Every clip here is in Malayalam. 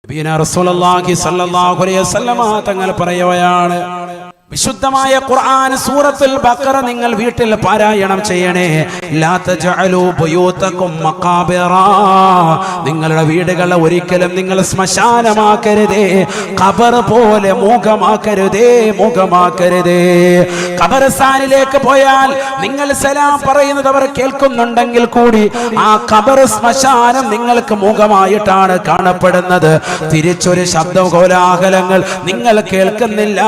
റസൂലുള്ളാഹി സ്വല്ലല്ലാഹു അലൈഹി വസല്ലമ തങ്ങൾ പറയുകയാണ്, വിശുദ്ധമായ ഖുർആൻ സൂറത്തുൽ ബഖറ നിങ്ങൾ വീട്ടിൽ പാരായണം ചെയ്യണേ. ലാ തജഅലൂ ബുയൂതകും മഖാബിറ, നിങ്ങളുടെ വീടുകളെ ഒരിക്കലും നിങ്ങൾ ശ്മശാനമാക്കരുതേ, ഖബർ പോലെ മുഖമാക്കരുതേ. ഖബർസ്ഥാനിലേക്ക് പോയാൽ നിങ്ങൾ സലാം പറയുന്നത് അവർ കേൾക്കുന്നുണ്ടെങ്കിൽ കൂടി ആ ഖബർ ശ്മശാനം നിങ്ങൾക്ക് മുഖമായിട്ടാണ് കാണപ്പെടുന്നത്. തിരിച്ചൊരു ശബ്ദ കോലാഹലങ്ങൾ നിങ്ങൾ കേൾക്കുന്നില്ല.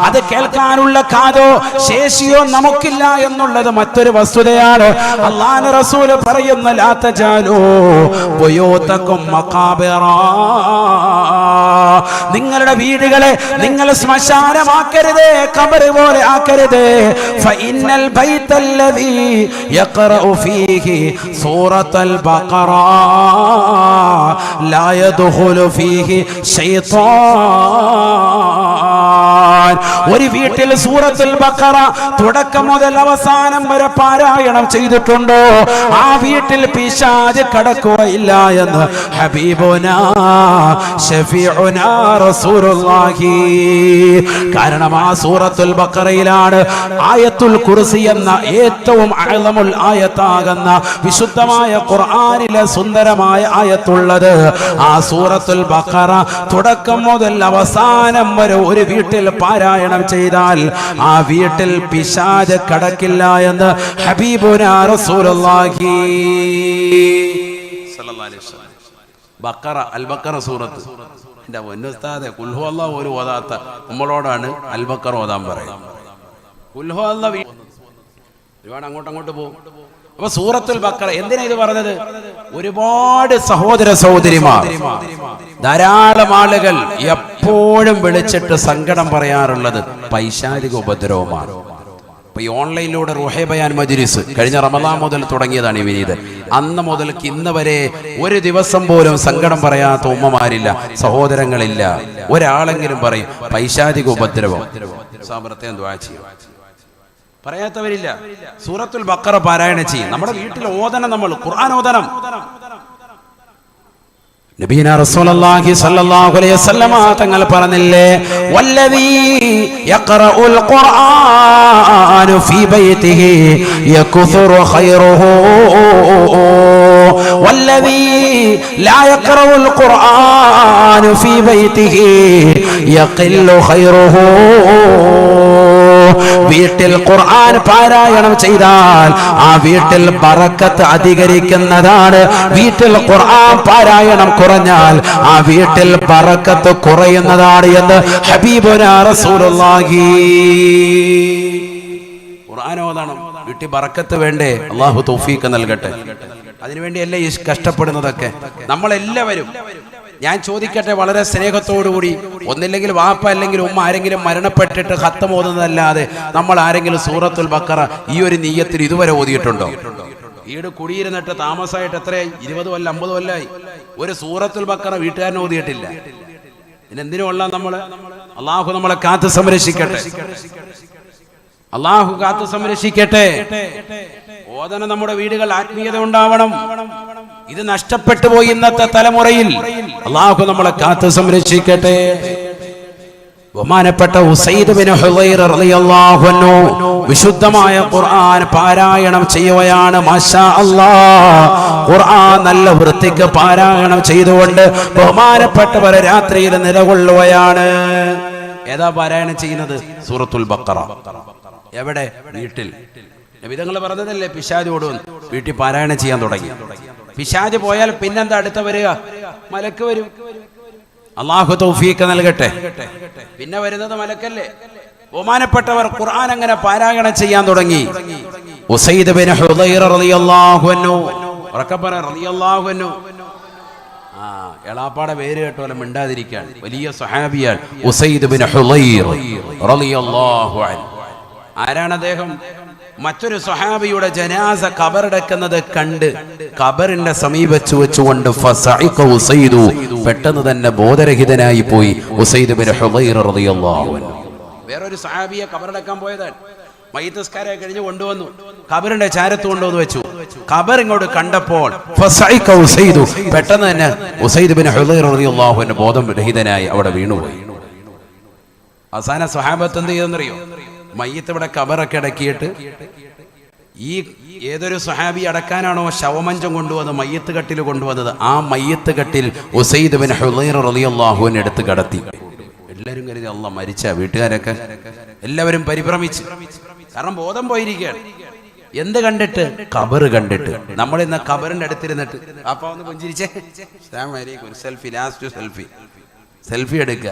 അത് കേൾക്കാനുള്ള കാതോ ശേഷിയോ നമുക്കില്ല എന്നുള്ളത് മറ്റൊരു വസ്തുതയാണ്. അല്ലാഹുവിന്റെ റസൂൽ പറയുന്ന ലാ തജാലൂ ബുയൂതകും മഖാബിറ, നിങ്ങളുടെ വീടുകളെ നിങ്ങൾ ശ്മശാനമാക്കരുതേ, ഖബർ പോലെ ആക്കരുതേ. ഫഇന്നൽ ബൈതല്ലദീ യഖറഉ ഫീഹി സൂറത്തുൽ ബഖറ ലാ യദ്ഖുലു ഫീഹി ശൈത്താൻ. ഒരു വീട്ടിൽ സൂറത്തുൽ ബഖറ തുടക്കം മുതൽ അവസാനം വരെ പാരായണം ചെയ്തിട്ടുണ്ടോ, ആ വീട്ടിൽ പിശാച് കടക്കുകയില്ല എന്ന് ഹബീബുനാ ശഫീഉനാ റസൂലുള്ളാഹി. കാരണം ആ സൂറത്തുൽ ബഖറയിലാണ് ആയത്തുൽ കുർസി എന്ന ഏറ്റവും അഅ്ലമുൽ ആയത്താകുന്ന വിശുദ്ധമായ ഖുർആനിലെ സുന്ദരമായ ആയത്തുള്ളത്. ആ സൂറത്തുൽ ബഖറ തുടക്കം മുതൽ അവസാനം വരെ ഒരു വീട്ടിൽ പാരായണം ചെയ്താൽ ആ വീട്ടിൽ പിശാച് കടക്കില്ല എന്ന് ഹബീബുനാ റസൂലുള്ളാഹി സ്വല്ലല്ലാഹു അലൈഹി വസല്ലം. ബഖറ, അൽ ബഖറ സൂറത്ത്. എൻ്റെ ഉസ്താദെ ഖുൽ ഹുവല്ലാഹു ഒരു ഓതാത്ത നമ്മളോടാണ് അൽ ബഖറ ഓതാൻ പറയുന്നത്. ഖുൽ ഹുവല്ലാഹു ഒരുപാട് അങ്ങോട്ട് പോകും. അപ്പൊ സൂറത്തുൽ ബഖറ എന്തിനാ ഇത് പറഞ്ഞത്? ഒരുപാട് സഹോദര സഹോദരിമാർ, ധാരാളം ആളുകൾ എപ്പോഴും വിളിച്ചിട്ട് സങ്കടം പറയാറുള്ളത് പൈശാചിക ഉപദ്രവമാണ്. ഇപ്പൊ ഈ ഓൺലൈനിലൂടെ റൂഹേ ബയാൻ മജ്‌ലിസ് കഴിഞ്ഞ റമദാൻ മുതൽ തുടങ്ങിയതാണ് ഈ വിനീത്. അന്ന് മുതൽക്ക് ഇന്ന് വരെ ഒരു ദിവസം പോലും സങ്കടം പറയാത്ത ഉമ്മമാരില്ല, സഹോദരങ്ങളില്ല. ഒരാളെങ്കിലും പറയും പൈശാചിക ഉപദ്രവം, സാമർത്ഥ്യം ദുആ ചെയ്യും. പറയാത്തവരില്ല. സൂറത്തുൽ ബഖറ പാരായണം ചെയ്യും. നമ്മുടെ വീട്ടിൽ ഓതണം, നമ്മൾ ഖുർആൻ ഓതണം. നബിയനാ റസൂലുള്ളാഹി സ്വല്ലല്ലാഹു അലൈഹി വസല്ലമ തങ്ങൾ പറഞ്ഞില്ലേ, വല്ലദീ യഖറഉൽ ഖുർആന ഫീ ബൈതിഹി യക്സുറു ഖൈറുഹു വല്ലദീ ലാ യഖറഉൽ ഖുർആന ഫീ ബൈതിഹി യഖില്ലു ഖൈറുഹു. വീട്ടിൽ ഖുർആൻ പാരായണം ചെയ്താൽ ആ വീട്ടിൽ ബറക്കത്ത് അധികരിക്കുന്നതാണ്. വീട്ടിൽ ഖുർആൻ പാരായണം കുറഞ്ഞാൽ ആ വീട്ടിൽ ബറക്കത്ത് കുറയുന്നതാണ് എന്ന് ഹബീബുനാ റസൂലുള്ളാഹി. ഖുർആൻ ഓതണം, വീട്ടിൽ ബറക്കത്ത് വേണ്ടേ? അല്ലാഹു തൗഫീഖ് നൽകട്ടെ. അതിനുവേണ്ടിയല്ലേ ഈ കഷ്ടപ്പെടുന്നതൊക്കെ നമ്മളെല്ലാവരും. ഞാൻ ചോദിക്കട്ടെ വളരെ സ്നേഹത്തോടുകൂടി, ഒന്നില്ലെങ്കിൽ വാപ്പ അല്ലെങ്കിൽ ഉമ്മ ആരെങ്കിലും മരണപ്പെട്ടിട്ട് ഖത്തം ഓതുന്നതല്ലാതെ നമ്മൾ ആരെങ്കിലും സൂറത്തുൽ ബഖറ ഈ ഒരു നിയ്യത്തിൽ ഇതുവരെ ഓതിയിട്ടുണ്ടോ? വീട് കുടിയിരുന്നിട്ട് താമസമായിട്ട് എത്രയായി? 20 കൊല്ലം 50 കൊല്ലമായി. ഒരു സൂറത്തുൽ ബഖറ വീട്ടുകാരൻ ഓതിയിട്ടില്ല. ഇതിനെന്തിനുള്ള നമ്മള്? അള്ളാഹു നമ്മളെ കാത്ത് സംരക്ഷിക്കട്ടെ. അള്ളാഹു കാത്ത് സംരക്ഷിക്കട്ടെ. ഓതനം നമ്മുടെ വീടുകൾ ആത്മീയത ഉണ്ടാവണം. ഇത് നഷ്ടപ്പെട്ടു പോയി ഇന്നത്തെ തലമുറയിൽ. അള്ളാഹു നമ്മളെ കാത്ത് സംരക്ഷിക്കട്ടെ. ബഹുമാനപ്പെട്ട ഉസൈദ് ബിൻ ഹുദൈർ റളിയല്ലാഹു അൻഹു വിശുദ്ധമായ ഖുർആൻ പാരായണം ചെയ്യുകയാണ്. മാഷാ അല്ലാഹ്, ഖുർആൻ നല്ല വൃത്തിക്ക് പാരായണം ചെയ്തുകൊണ്ട് ബഹുമാനപ്പെട്ടവർ രാത്രിയിൽ നിലകൊള്ളുകയാണ്. ഏതാ പാരായണം ചെയ്യുന്നത്? സൂറത്തുൽ ബഖറ. എവിടെ? വീട്ടിൽ. നബിതങ്ങൾ പറഞ്ഞതല്ലേ പിശാച് ഓടും. വീട്ടിൽ പാരായണം ചെയ്യാൻ തുടങ്ങി. പിശാച് പോയാൽ പിന്നെന്താ അടുത്ത വരിക? മലക്ക് വരും. അല്ലാഹു തൗഫീഖ് നൽകട്ടെ. പിന്നെ വരുന്നത് മലക്കല്ലേ. ബഹുമാനപ്പെട്ടവർ ഖുർആൻ അങ്ങനെ പാരായണം ചെയ്യാൻ തുടങ്ങി. ഉസൈദ് ബിൻ ഹുദൈർ റളിയല്ലാഹു അൻഹു, റക്കബറ റളിയല്ലാഹു അൻഹു. എളാപ്പാടെ പേര് കേട്ടോലെ മിണ്ടാതിരിക്കാൻ. വലിയ സ്വഹാബിയാണ് ഉസൈദ് ബിൻ ഹുദൈർ റളിയല്ലാഹു അൻഹു. ആരാണ് അദ്ദേഹം? മറ്റൊരു സ്വഹാബിയുടെ ജനാസ ഖബറടക്കുന്നത് കണ്ട് ഖബറിന്റെ സമീപത്ത് വെച്ചുകൊണ്ട് ഫസഇഖ ഉസൈദു, പെട്ടെന്ന് തന്നെ ബോധരഹിതനായി പോയി ഉസൈദ് ബിൻ ഹുദൈർ റളിയല്ലാഹു അൻഹു. വേറൊരു സ്വഹാബിയെ ഖബറടക്കാൻ പോയതാണ്. മയ്യിത്ത് നിസ്കാരം കഴിഞ്ഞ് കൊണ്ടുവന്നു, ഖബറിന്റെ ചാരത്ത് കൊണ്ടുവന്ന് വെച്ചു. ഖബർ ഇങ്ങോട്ട് കണ്ടപ്പോൾ പെട്ടെന്ന് തന്നെ ഉസൈദ് ബിൻ ഹുദൈർ റളിയല്ലാഹു അൻഹു ബോധം രഹിതനായി അവിടെ വീണുപോയി. അവസാന സ്വഹാബത്ത് എന്ത് ചെയ്തെന്നറിയോ? മയ്യിത്ത് ഇവിടെ ഖബറൊക്കെ അടക്കിയിട്ട് ഈ ഏതൊരു സ്വഹാബി അടക്കാനാണോ ശവമഞ്ചം കൊണ്ടുവന്ന് മയ്യിത്ത് കട്ടിൽ കൊണ്ടുവന്നത്, ആ മയ്യിത്ത് കട്ടിൽ ഉസൈദ് ബിൻ ഹുദൈർ റളിയല്ലാഹു അൻഹു എടുത്ത് കടത്തി. എല്ലാവരും കരുതി അള്ളാ മരിച്ച, വീട്ടുകാരൊക്കെ എല്ലാവരും പരിഭ്രമിച്ച്, കാരണം ബോധം പോയിരിക്കുകയാണ്. എന്ത് കണ്ടിട്ട്? ഖബർ കണ്ടിട്ട്. നമ്മൾ ഇന്ന് ഖബറിന്റെ അടുത്തിരുന്നിട്ട് അപ്പ ഒന്ന് പുഞ്ചിരിച്ചേ, സെൽഫി, ലാസ്റ്റ് സെൽഫി എടുക്കുക.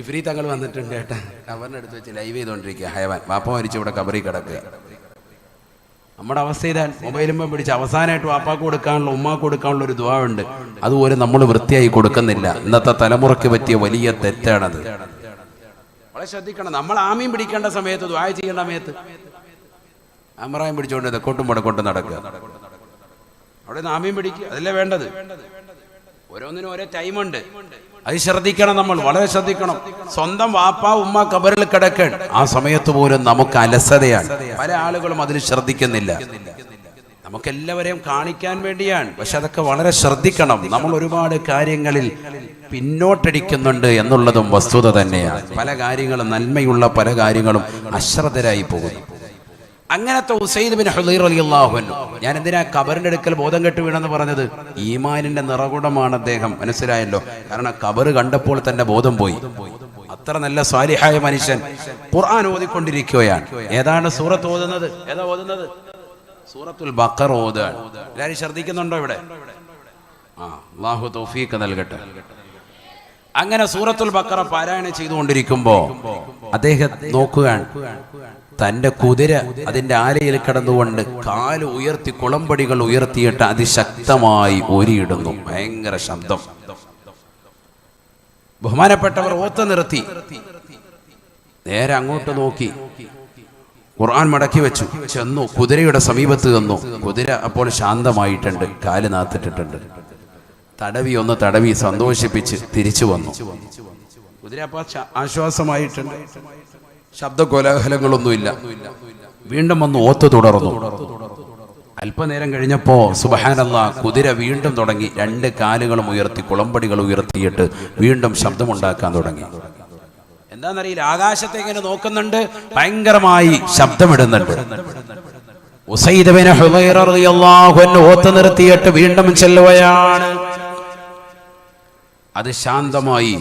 ഇഫ്രീ തങ്ങൾ വന്നിട്ടുണ്ട് ഏട്ടാ, ഖബറിന്റെ അടുത്ത് വെച്ച് ലൈവ് ചെയ്തോണ്ടിരിക്കുക. ഹയവാൻ വാപ്പ മരിച്ചു ഇവിടെ ഖബറിൽ കിടക്കുക. നമ്മുടെ അവസ്ഥ ഇതാണ്. മൊബൈലുമ്പോൾ പിടിച്ച് അവസാനമായിട്ട് വാപ്പാക്ക് കൊടുക്കാനുള്ള ഉമ്മാക്ക് കൊടുക്കാനുള്ള ഒരു ദുആ ഉണ്ട്, അതുപോലെ നമ്മൾ വൃത്തിയായി കൊടുക്കുന്നില്ല. ഇന്നത്തെ തലമുറയ്ക്ക് പറ്റിയ വലിയ തെറ്റാണത്. വളരെ ശ്രദ്ധിക്കണം. നമ്മൾ ആമീൻ പിടിക്കേണ്ട സമയത്ത്, ദുആ ചെയ്യേണ്ട സമയത്ത് അമറായും പിടിച്ചുകൊണ്ട് തെക്കോട്ടും വടക്കോട്ടും നടക്കുക. അവിടെ നിന്ന് ആമീൻ പിടിക്കുക, അതല്ലേ വേണ്ടത്. ഓരോന്നിനും ഓരോ ടൈമുണ്ട്, അത് ശ്രദ്ധിക്കണം. നമ്മൾ വളരെ ശ്രദ്ധിക്കണം. സ്വന്തം വാപ്പ ഉമ്മ ഖബറിൽ കിടക്കാൻ ആ സമയത്ത് പോലും നമുക്ക് അലസതയാണ്. പല ആളുകളും അതിൽ ശ്രദ്ധിക്കുന്നില്ല. നമുക്കെല്ലാവരെയും കാണിക്കാൻ വേണ്ടിയാണ്, പക്ഷെ അതൊക്കെ വളരെ ശ്രദ്ധിക്കണം. നമ്മൾ ഒരുപാട് കാര്യങ്ങളിൽ പിന്നോട്ടടിക്കുന്നുണ്ട് എന്നുള്ളതും വസ്തുത തന്നെയാണ്. പല കാര്യങ്ങളും, നന്മയുള്ള പല കാര്യങ്ങളും അശ്രദ്ധരായി പോകുന്നു. അങ്ങനത്തെ ഉസൈദ് ബിൻ ഹുദൈർ റളിയല്ലാഹു അൻഹു, ഞാൻ എന്തിനാ ഖബറിന്റെ അടുക്കൽ ബോധം കെട്ട് വീണെന്ന് പറഞ്ഞത്? ഈമാനിന്റെ നിറകുടമാണ് അദ്ദേഹം, മനസ്സിലായല്ലോ. കാരണം ഖബർ കണ്ടപ്പോൾ തന്നെ ബോധം പോയി. അത്ര നല്ല സ്വാലിഹായ മനുഷ്യൻ ഖുർആൻ ഓതിക്കൊണ്ടിരിക്കുകയാണ്. ഏതാണ് സൂറത്ത് ഓതുന്നത്? ഏതാ ഓതുന്നത്? സൂറത്തുൽ ബഖറ ഓതുകയാണ്. എല്ലാവരും ശ്രദ്ധിക്കുന്നുണ്ടോ ഇവിടെ? അല്ലാഹു തൗഫീഖ് നൽകട്ടെ. അങ്ങനെ സൂറത്തുൽ ബഖറ പാരായണം ചെയ്തുകൊണ്ടിരിക്കുമ്പോ അദ്ദേഹം നോക്കുകയാണ്, തന്റെ കുതിര അതിന്റെ ആലയിൽ കിടന്നുകൊണ്ട് കാല് ഉയർത്തി, കുളമ്പടികൾ ഉയർത്തിയിട്ട് അതിശക്തമായി ഊരിയിടുന്നു. ഭയങ്കര ശബ്ദം. ബഹുമാനപ്പെട്ടവർ ഓത്ത് നിർത്തി, നേരെ അങ്ങോട്ട് നോക്കി, ഖുർആൻ മടക്കി വെച്ചു, ചെന്നു കുതിരയുടെ സമീപത്ത് ചെന്നു. കുതിര അപ്പോൾ ശാന്തമായിട്ടുണ്ട്, കാല് നാത്തിട്ടിട്ടുണ്ട്. ഒന്ന് തടവി സന്തോഷിപ്പിച്ച് തിരിച്ചു വന്നു. കുതിര അപ്പോൾ ആശ്വാസമായിട്ടുണ്ട്, ശബ്ദകോലാഹലങ്ങളൊന്നുമില്ല. വീണ്ടും വന്ന് ഓത്ത് തുടർന്നു. അല്പനേരം കഴിഞ്ഞപ്പോ സുബ്ഹാനല്ലാഹ്, കുതിര വീണ്ടും തുടങ്ങി. രണ്ട് കാലുകളും ഉയർത്തി, കുളമ്പടികൾ ഉയർത്തിയിട്ട് വീണ്ടും ശബ്ദമുണ്ടാക്കാൻ തുടങ്ങി. എന്താണെന്നറിയില്ല, ആകാശത്തേക്ക് ഇങ്ങനെ നോക്കുന്നുണ്ട്, ഭയങ്കരമായി ശബ്ദമിടുന്നുണ്ട്. ഉസൈദ് ബിൻ ഹുദൈർ റളിയല്ലാഹു അൻഹു ഓത്ത് നിർത്തിയിട്ട് വീണ്ടും ചെല്ലുകയാണ്. അത് ശാന്തമായി.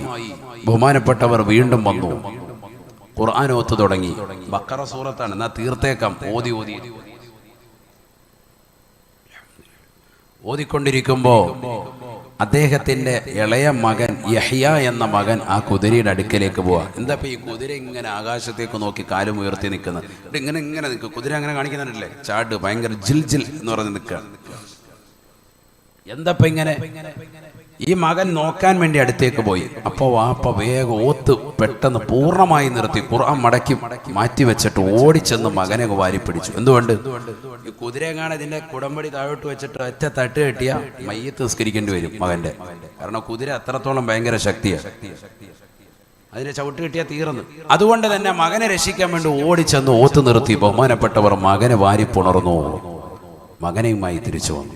ബഹുമാനപ്പെട്ടവർ വീണ്ടും വന്നു, ഖുർആൻ ഓത്ത് തുടങ്ങി. ബഖറ സൂറത്താണ്, എന്നാ തീർത്തേക്കാം. ഓതിക്കൊണ്ടിരിക്കുമ്പോ അദ്ദേഹത്തിന്റെ ഇളയ മകൻ യഹ്യ എന്ന മകൻ ആ കുതിരയുടെ അടുക്കലേക്ക് പോവാ. എന്താ ഈ കുതിര ഇങ്ങനെ ആകാശത്തേക്ക് നോക്കി കാലും ഉയർത്തി നിൽക്കുന്നത്? ഇങ്ങനെ നിൽക്കും കുതിര, അങ്ങനെ കാണിക്കുന്നുണ്ടല്ലേ, ചാട് ഭയങ്കര ജിൽ ജിൽ എന്ന് പറഞ്ഞ് നിൽക്കുക. എന്താ ഇങ്ങനെ? ഈ മകൻ നോക്കാൻ വേണ്ടി അടുത്തേക്ക് പോയി. അപ്പോൾ വാപ്പ വേഗം ഓത്ത് പെട്ടെന്ന് പൂർണ്ണമായി നിർത്തി, ഖുർആൻ മടക്കി മാറ്റി വെച്ചിട്ട് ഓടിച്ചെന്ന് മകനെ വാരി പിടിച്ചു. എന്തുകൊണ്ട്? ഈ കുതിരയെ കാണാൻ ഇതിന്റെ കുടമ്പടി താഴോട്ട് വെച്ചിട്ട് ഒറ്റ തട്ട് കെട്ടിയ മയ്യത്ത് നിസ്കരിക്കേണ്ടി വരും മകന്റെ. കാരണം കുതിര അത്രത്തോളം ഭയങ്കര ശക്തിയാണ്, അതിനെ ചവിട്ട് കിട്ടിയാൽ തീർന്നു. അതുകൊണ്ട് തന്നെ മകനെ രക്ഷിക്കാൻ വേണ്ടി ഓടിച്ചെന്ന് ഓത്ത് നിർത്തി. ബഹുമാനപ്പെട്ടവർ മകനെ വാരി പുണർന്നു, മകനെയുമായി തിരിച്ചു വന്നു.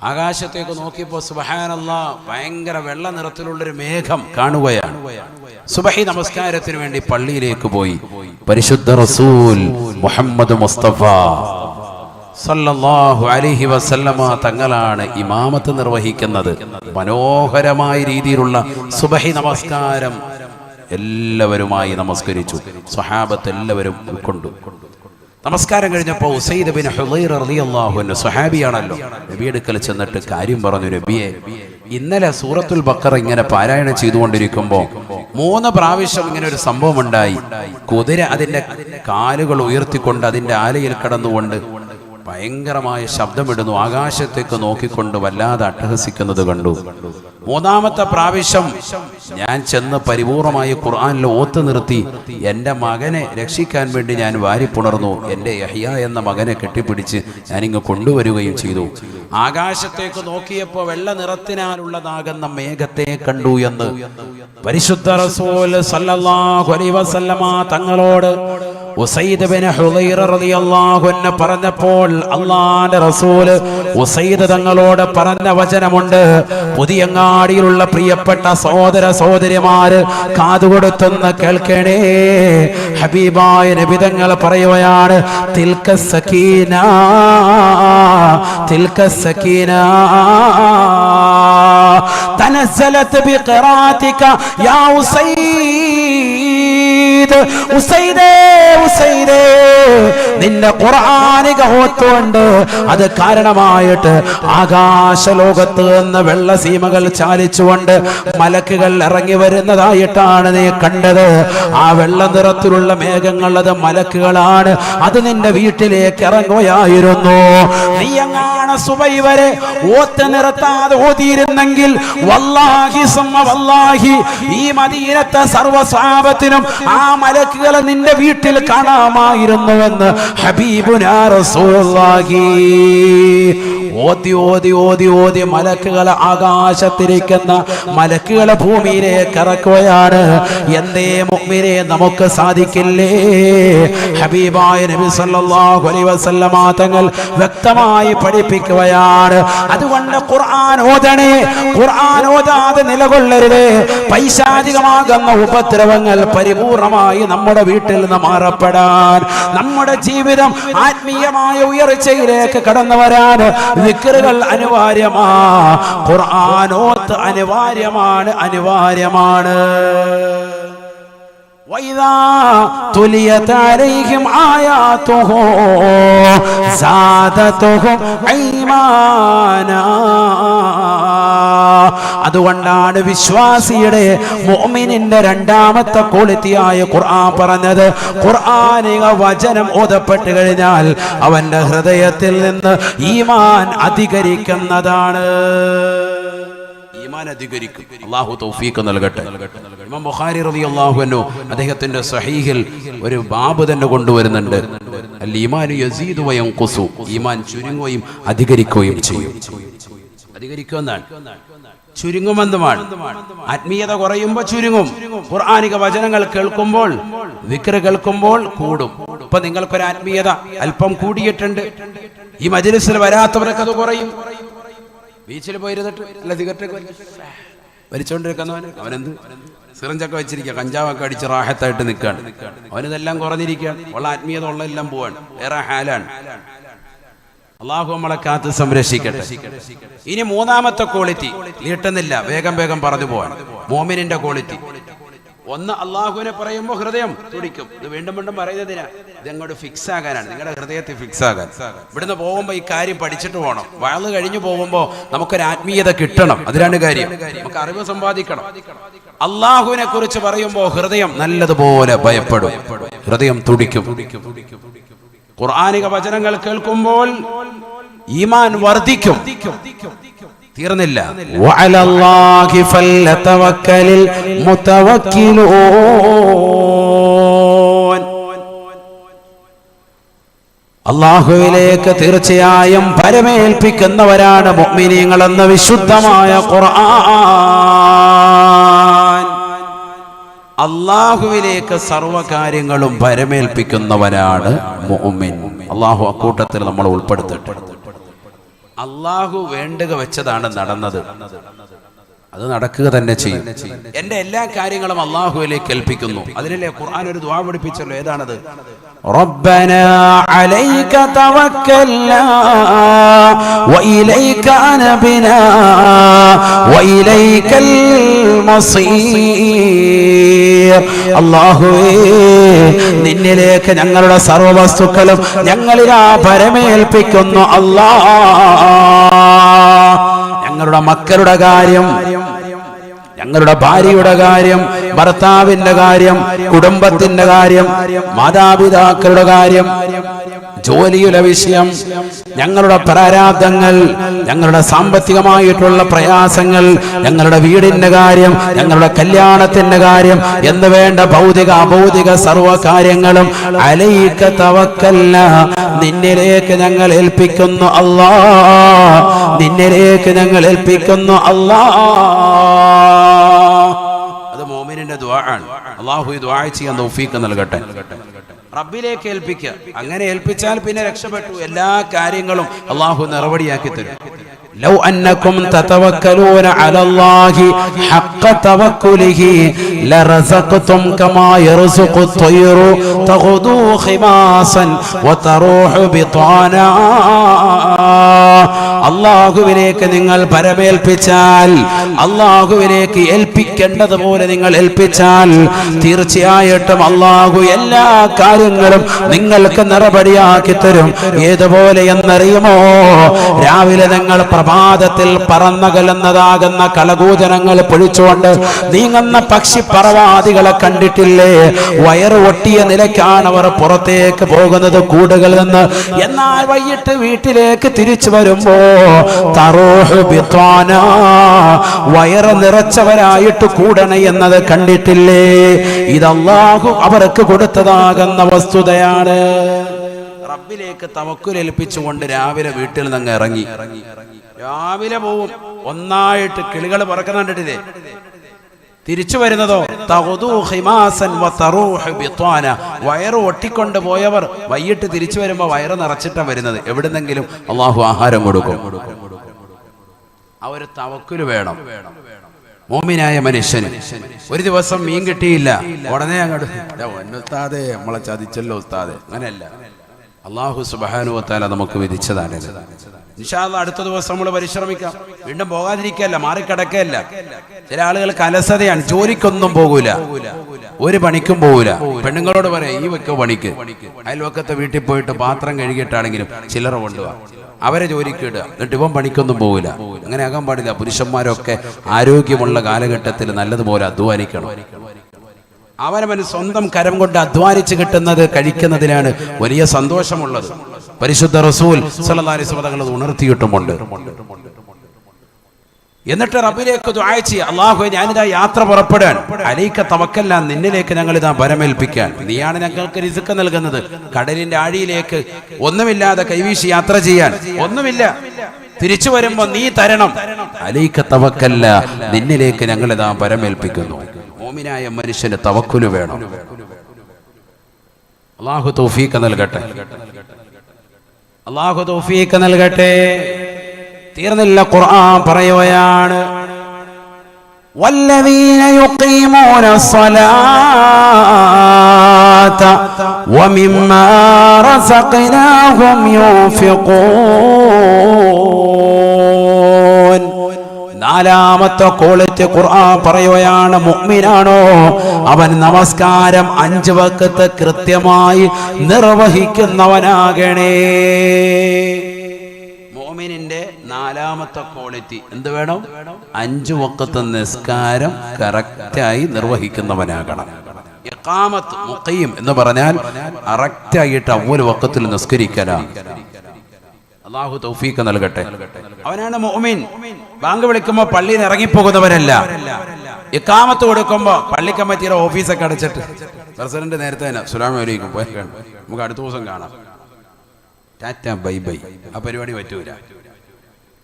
ആകാശത്തേക്ക് നോക്കിയപ്പോ സുബ്ഹാനല്ലാഹ്, ഭയങ്കര വെള്ള നിറത്തിലുള്ളൊരു മേഘം കാണുകയാണ്. സുബഹി നമസ്കാരത്തിന് വേണ്ടി പള്ളിയിലേക്ക് പോയി. പരിശുദ്ധ റസൂൽ മുഹമ്മദ് മുസ്തഫ സല്ലല്ലാഹു അലൈഹി വസല്ലമ തങ്ങളാണ് ഇമാമത്ത് നിർവഹിക്കുന്നത്. മനോഹരമായ രീതിയിലുള്ള സുബഹി നമസ്കാരം എല്ലാവരുമായി നമസ്കരിച്ചു. സ്വഹാബത്ത് എല്ലാവരും ഉൾക്കൊണ്ടു. നമസ്കാരം കഴിഞ്ഞപ്പോൾ ഉസൈദ് ബിൻ ഹുദൈർ റളിയല്ലാഹു അൻഹു, സ്വഹാബിയാണല്ലോ, നബിയുടെ അടുക്കൽ ചെന്നിട്ട് കാര്യം പറഞ്ഞു. നബിയെ, ഇന്നലെ സൂറത്തുൽ ബഖറ ഇങ്ങനെ പാരായണം ചെയ്തുകൊണ്ടിരിക്കുമ്പോൾ 3 പ്രാവശ്യം ഇങ്ങനെ ഒരു സംഭവം ഉണ്ടായി. കുതിര അതിന്റെ കാലുകൾ ഉയർത്തിക്കൊണ്ട് അതിന്റെ ആലയിൽ കടന്നുകൊണ്ട് ഭയങ്കരമായ ശബ്ദമിടുന്നു, ആകാശത്തേക്ക് നോക്കിക്കൊണ്ട് വല്ലാതെ അട്ടഹസിക്കുന്നത് കണ്ടു. 3ാമത്തെ പ്രാവശ്യം ഞാൻ ചെന്ന് പരിപൂർണമായി ഖുർആനിൽ ഓത്ത് നിർത്തി എൻ്റെ മകനെ രക്ഷിക്കാൻ വേണ്ടി ഞാൻ വാരിപ്പുണർന്നു. എൻ്റെ യഹ്യ എന്ന മകനെ കെട്ടിപ്പിടിച്ച് ഞാനിങ്ങ് കൊണ്ടുവരികയും ചെയ്തു. ആകാശത്തേക്ക് നോക്കിയപ്പോൾ വെള്ള നിറത്തിനാലുള്ളതാകുന്ന മേഘത്തെ കണ്ടു എന്ന് പരിശുദ്ധ റസൂൽ സല്ലല്ലാഹു അലൈഹി വസല്ലമ തങ്ങളോട് ഉസൈദ് ബിൻ ഹുദൈറ റളിയല്ലാഹു അൻഹു പറഞ്ഞപ്പോൾ അല്ലാഹുവിന്റെ റസൂല് ഉസൈദ് തങ്ങളോട് പറഞ്ഞ വചനമുണ്ട്. പുതിയങ്ങാടിയിലുള്ള പ്രിയപ്പെട്ട സഹോദര സഹോദരിമാര് കാതുകൊടുത്തൊന്ന് കേൾക്കണേ. ഹബീബായ നബി തങ്ങൾ പറയുകയാണ്, തിൽക സകീന തിൽക സകീന തനസ്സലത് ബിഖിറാതിക യാ ഉസൈദ്. ഉസൈദേ ഉസൈദേ, നിന്റെ ഖുർആനിക ഓത്തുകൊണ്ട് അത് കാരണമായിട്ട് ആകാശലോകത്ത് നിന്ന് വെള്ളസീമകൾ ചാലിച്ചുകൊണ്ട് മലക്കുകൾ ഇറങ്ങി വരുന്നതായിട്ടാണ് നീ കണ്ടത്. ആ വെള്ള നിറത്തിലുള്ള മേഘങ്ങൾ അത് മലക്കുകളാണ്. അത് നിന്റെ വീട്ടിലേക്ക് ഇറങ്ങുകയായിരുന്നു. നീ എങ്ങാണ് സുബൈ വരെ ഓത്ത് നിർത്താതെ ഓതിയിരുന്നെങ്കിൽ വല്ലാഹി സുമ്മ വല്ലാഹി ഈ മദീനത്തെ സർവ്വ സ്വഹാബത്തിനും ആ മലക്കുകളെ നിന്റെ വീട്ടിൽ കാണാമായിരുന്നുവെന്ന് ഹബീബുനാ റസൂലുള്ളാഹി. ഓതി ഓതി ഓതി ഓതി മലക്കുകളെ ആകാശത്തിരിക്കുന്ന മലക്കുകളെ ഭൂമിയിലേക്ക് ഇറക്കുകയാണ്. എന്തേ മുഅ്മിനേ നമുക്ക് സാധിക്കില്ലേ? ഹബീബായ നബി സല്ലല്ലാഹു അലൈഹി വസല്ലമ തങ്ങൾ വ്യക്തമായി പഠിപ്പിക്കുകയാണ്. അതുകൊണ്ട് ഖുർആൻ ഓതണേ, ഖുർആൻ ഓതാതെ നിലകൊള്ളരുത്. പൈശാചികമാകുന്ന ഉപദ്രവങ്ങൾ പരിപൂർണമായി നമ്മുടെ വീട്ടിൽ നിന്ന് മാറപ്പെടാൻ, നമ്മുടെ ജീവിതം ആത്മീയമായ ഉയർച്ചയിലേക്ക് കടന്നു വരാൻ ദിക്റുകൾ അനിവാര്യമാ, ഖുർആനോത്ത് അനിവാര്യമാണ്, അനിവാര്യമാണ്. وَإِذَا تُلِيَتْ عَلَيْهِمْ آيَاتُهُ زَادَتْهُمْ إِيمَانًا. അതുകൊണ്ടാണ് വിശ്വാസിയുടെ മുഅ്മിനിന്റെ രണ്ടാമത്തെ ക്വാളിറ്റിയായ ഖുർആൻ പറഞ്ഞത്. ഖുർആനിക വചനം ഓതപ്പെട്ട് കഴിഞ്ഞാൽ അവന്റെ ഹൃദയത്തിൽ നിന്ന് ഈമാൻ അധികരിക്കുന്നതാണ്. ഈമാൻ അധികരിക്കും. അല്ലാഹു തൗഫീഖ് നൽകട്ടെ. ഇമാം ബുഖാരി റളിയല്ലാഹു അൻഹു അദ്ദേഹത്തിന്റെ സ്വഹീഹിൽ ഒരു ബാബ് തന്നെ കൊണ്ടുവരുന്നുണ്ട്. അൽ ഈമാനു യസീദു വയൻഖുസു, ഈമാൻ ചുരുങ്ങുകയും അധികരിക്കുകയും ചെയ്യും. അധികരിക്കുമെന്നാണ്, ചുരുങ്ങുമെന്നുമാണ്. ആത്മീയത കുറയുമ്പോൾ ചുരുങ്ങും. ഖുർആനിക വചനങ്ങൾ കേൾക്കുമ്പോൾ, ദിക്ർ കേൾക്കുമ്പോൾ കൂടും. ഇപ്പൊ നിങ്ങൾക്കൊരു ആത്മീയത അല്പം കൂടിയിട്ടുണ്ട്, ഈ മജ്ലിസിൽ വരാത്തവരൊക്കെ അത് കുറയും. ബീച്ചിൽ പോയിരുന്നിട്ട് അല്ല സിഗരറ്റൊക്കെ വലിച്ചോണ്ടിരിക്കുന്നവന് അവനെന്ത് സിറഞ്ചൊക്കെ വെച്ചിരിക്കുക, കഞ്ചാവൊക്കെ അടിച്ച് റാഹത്തായിട്ട് നിൽക്കുകയാണ്. അവനിതെല്ലാം കുറഞ്ഞിരിക്കുകയാണ്. ഉള്ള ആത്മീയത ഉള്ള എല്ലാം പോവാണ്, ഏറെ ഹാലാണ്. അള്ളാഹു നമ്മളെ കാത്ത് സംരക്ഷിക്കട്ടെ. ഇനി മൂന്നാമത്തെ ക്വാളിറ്റി നീട്ടുന്നില്ല, വേഗം വേഗം പറഞ്ഞു പോവാൻ. മോമിനിന്റെ ക്വാളിറ്റി ഒന്ന്, അള്ളാഹുവിനെ പറയുമ്പോൾ ഹൃദയം തുടിക്കും. ഇത് വീണ്ടും വീണ്ടും പറയുന്നതിനാ, ഇത് അങ്ങോട്ട് ഫിക്സ് ആകാനാണ്, നിങ്ങളുടെ ഹൃദയത്തിൽ ഫിക്സ് ആകാൻ. ഇവിടുന്ന് പോകുമ്പോൾ ഈ കാര്യം പഠിച്ചിട്ട് പോകണം. വയല് കഴിഞ്ഞു പോകുമ്പോൾ നമുക്കൊരു ആത്മീയത കിട്ടണം, അതിനാണ് കാര്യം. നമുക്ക് അറിവ് സമ്പാദിക്കണം. അള്ളാഹുവിനെ കുറിച്ച് പറയുമ്പോൾ ഹൃദയം നല്ലതുപോലെ ഭയപ്പെടും, ഹൃദയം തുടിക്കും. ഖുർആനിക വചനങ്ങൾ കേൾക്കുമ്പോൾ ഈമാൻ വർദ്ധിക്കും. തീർന്നില്ല, വഅലല്ലാഹി ഫൽതവക്കലിൽ മുതവക്കിലൂൻ. അല്ലാഹുവിലേക്ക് തീർച്ചയായും പരമേൽപ്പിക്കുന്നവരാണ് മുഅ്മിനീങ്ങളെന്ന വിശുദ്ധമായ ഖുർആൻ. അല്ലാഹുവിലേക്ക് സർവ്വകാര്യങ്ങളും പരമേൽപ്പിക്കുന്നവനാണ് മുഅ്മിൻ. അല്ലാഹു അക്കൂട്ടത്തിൽ നമ്മൾ ഉൾപ്പെടുത്തട്ടെ. അള്ളാഹു വേണ്ടുക വെച്ചതാണ് നടന്നത്, അത് നടക്കുക തന്നെ ചെയ്യും. എന്റെ എല്ലാ കാര്യങ്ങളും അള്ളാഹുവിലേക്ക് ഏൽപ്പിക്കുന്നു. അതിനല്ലേ ഖുർആൻ ഒരു ദുആ പഠിപ്പിച്ചല്ലോ, ഏതാണത്? റബ്ബനാ അലൈക തവക്കൽനാ വഇലൈക അനബ്നാ വഇലൈകൽ മസീർ. അല്ലാഹുവേ, നിന്നിലേക്ക് ഞങ്ങളുടെ സർവ്വ വസ്തുക്കളും ഞങ്ങളിലാ പരമേൽപ്പിക്കുന്നു. അല്ലാഹ്, ഞങ്ങളുടെ മക്കളുടെ കാര്യം, ഞങ്ങളുടെ ഭാര്യയുടെ കാര്യം, ഭർത്താവിന്റെ കാര്യം, കുടുംബത്തിന്റെ കാര്യം, മാതാപിതാക്കളുടെ കാര്യം, ജോലിയുടെ വിഷയം, ഞങ്ങളുടെ പ്രാരാബ്ദങ്ങൾ, ഞങ്ങളുടെ സാമ്പത്തികമായിട്ടുള്ള പ്രയാസങ്ങൾ, ഞങ്ങളുടെ വീടിന്റെ കാര്യം, ഞങ്ങളുടെ കല്യാണത്തിന്റെ കാര്യം എന്ന് വേണ്ട ഭൗതിക അഭൗതിക സർവ്വ കാര്യങ്ങളും അലൈക തവക്കൽനാ, നിന്നിലേക്ക് ഞങ്ങൾ ഏൽപ്പിക്കുന്നു അല്ലാഹ്, നിന്നിലേക്ക് ഞങ്ങൾ ഏൽപ്പിക്കുന്നു അല്ലാഹ്. അത് മുഅ്മിനിന്റെ ദുആ ആണ്. അല്ലാഹു ഈ ദുആ ചെയ്യാൻ തൗഫീഖ് നൽകട്ടെ. റബ്ബിലേക്ക് ഏൽപ്പിക്കുക. അങ്ങനെ ഏൽപ്പിച്ചാൽ പിന്നെ രക്ഷപ്പെട്ടു. എല്ലാ കാര്യങ്ങളും അള്ളാഹു നിറവടിയാക്കി തരും. لو أنكم تتوكلون على الله حق توكله لرزقتم كما يرزق الطير تغدو خماصا وتروح بطانا. അള്ളാഹുവിലേക്ക് നിങ്ങൾ പരമേൽപ്പിച്ചാൽ, അള്ളാഹുവിലേക്ക് ഏൽപ്പിക്കേണ്ടതുപോലെ നിങ്ങൾ ഏൽപ്പിച്ചാൽ തീർച്ചയായിട്ടും അള്ളാഹു എല്ലാ കാര്യങ്ങളും നിങ്ങൾക്ക് നിറപടിയാക്കി തരും. ഏതുപോലെ എന്നറിയുമോ? രാവിലെ നിങ്ങൾ പ്രഭാതത്തിൽ പറന്നകലുന്നതാകുന്ന കളകൂജനങ്ങൾ പൊഴിച്ചുകൊണ്ട് നീങ്ങുന്ന പക്ഷിപ്പറവാദികളെ കണ്ടിട്ടില്ലേ? വയറ് ഒട്ടിയ നിലയ്ക്കാണ് അവർ പുറത്തേക്ക് പോകുന്നത് കൂടുകളിൽ നിന്ന്. എന്നാൽ വൈകിട്ട് വീട്ടിലേക്ക് തിരിച്ചു വരുമ്പോ വയറ് നിറച്ചവരായിട്ട് കൂടണ എന്നത് കണ്ടിട്ടില്ലേ? ഇത് അല്ലാഹു അവർക്ക് കൊടുത്തതാകുന്ന വസ്തുതയാണ്. റബ്ബിലേക്ക് തവക്കുൽ ഏൽപ്പിച്ചുകൊണ്ട് രാവിലെ വീട്ടിൽ നിന്ന് ഇറങ്ങി, രാവിലെ പോവും, ഒന്നായിട്ട് കിളികൾ പറക്കുന്ന കണ്ടിട്ടില്ലേ? തിരിച്ചു വരുന്നതോ വയറ് ഒട്ടിക്കൊണ്ട് പോയവർ വൈകിട്ട് തിരിച്ചു വരുമ്പോ വയറ് നിറച്ചിട്ടാണ് വരുന്നത്. എവിടുന്നെങ്കിലും അള്ളാഹു ആഹാരം കൊടുക്കും. ആ ഒരു തവക്കുല് വേണം മോമിനായ മനുഷ്യന്. ഒരു ദിവസം മീൻ കിട്ടിയില്ല, ഉടനെ അങ്ങോട്ട് ഉസ്താദേ നമ്മളെ ചതിച്ചല്ലോ ഉസ്താദേ. അങ്ങനെയല്ല, അള്ളാഹു സുബ്ഹാനഹു വ തആല നമുക്ക് വിധിച്ചതാണ്. ഇൻഷാ അല്ലാഹ് അടുത്ത ദിവസം നമ്മൾ പരിശ്രമിക്കാം. വീണ്ടും പോകാതിരിക്കല്ല, മാറിക്കിടക്കല്ല. ചില ആളുകൾക്ക് അലസതയാണ്, ജോലിക്കൊന്നും പോകൂല, ഒരു പണിക്കും പോകൂല. പെണ്ണുങ്ങളോട് പറയാം ഈ വെക്കോ പണിക്ക്, അയൽവക്കത്തെ വീട്ടിൽ പോയിട്ട് പാത്രം കഴുകിയിട്ടാണെങ്കിലും ചില്ലറ കൊണ്ടുപോവാ, അവരെ ജോലിക്ക് ഇടുക. എന്നിട്ട് ഇവൻ പണിക്കൊന്നും പോകില്ല. അങ്ങനെ ആകാൻ പാടില്ല. പുരുഷന്മാരൊക്കെ ആരോഗ്യമുള്ള കാലഘട്ടത്തിൽ നല്ലതുപോലെ അധ്വാനിക്കണം. അവനവൻ സ്വന്തം കരം കൊണ്ട് അധ്വാനിച്ച് കിട്ടുന്നത് കഴിക്കുന്നതിലാണ് വലിയ സന്തോഷമുള്ളത്. പരിശുദ്ധ റസൂൽ സ്വല്ലല്ലാഹു അലൈഹി വസല്ലം തങ്ങൾ ഉണർത്തിയിട്ടുമുണ്ട്. എന്നിട്ട് റബ്ബിലേക്ക് ദുആ ചെയ്യുക, അല്ലാഹുവേ ഞാനിതാ യാത്ര പുറപ്പെടാൻ, അലൈക തവക്കൽനാ, നിന്നിലേക്ക് ഞങ്ങൾ ഇതാ പരമേൽപ്പിക്കാൻ. നീയാണ് ഞങ്ങൾക്ക് റിസ്ക് നൽകുന്നത്. കടലിന്റെ ആഴിയിലേക്ക് ഒന്നുമില്ലാതെ കൈവീശി യാത്ര ചെയ്യാൻ ഒന്നുമില്ല, തിരിച്ചു വരുമ്പോ നീ തരണം. അലൈക തവക്കൽനാ, നിന്നിലേക്ക് ഞങ്ങൾ ഇതാ പരമേൽപ്പിക്കുന്നു. മോമിനായ മനുഷ്യന് തവക്കുല് വേണം. അല്ലാഹു തൗഫീഖ് നൽകട്ടെ, അല്ലാഹു തൗഫീഖ് നൽകട്ടെ. തീർന്നില്ല, ഖുർആൻ പറയുകയാണ് വല്ലദീന യുഖീമൂന സ്വലാത വമിമ്മാ റസഖ്നാഹും യുൻഫിഖൂൻ. നാലാമത്തെ ക്വാളിറ്റി ഖുർആൻ പറയുകയാണ്, മുഅ്മിനാണോ അവൻ നമസ്കാരം 5 വഖത്ത് കൃത്യമായി നിർവഹിക്കുന്നവനാകണേ. മുഅ്മിനിന്റെ നാലാമത്തെ ക്വാളിറ്റി എന്ത് വേണം? 5 വഖത്ത് നിസ്കാരം കറക്റ്റായി നിർവഹിക്കുന്നവനാകണം. ഇഖാമത്ത് മുഖീം എന്ന് പറഞ്ഞാൽ കറക്റ്റായിട്ട് അവ്വൽ വഖത്തിൽ നിസ്കരിക്കലാണ്. അല്ലാഹു തൗഫീഖ് നൽകട്ടെ. അവനാണ് മുഅ്മിൻ. ബാങ്ക് വിളിക്കുമ്പോൾ പള്ളിയിൽ ഇറങ്ങിപ്പോകുന്നവരല്ല. ഇഖാമത്ത് കൊടുക്കുമ്പോൾ പള്ളി കമ്മിറ്റിയുടെ ഓഫീസൊക്കെ അടച്ചിട്ട് പ്രസിഡന്റ് നേരത്തെ തന്നെ അസ്സലാമു അലൈക്കും നമുക്ക് അടുത്ത ദിവസം കാണാം, ടാറ്റ ബൈ ബൈ, ആ പരിപാടി പറ്റൂല.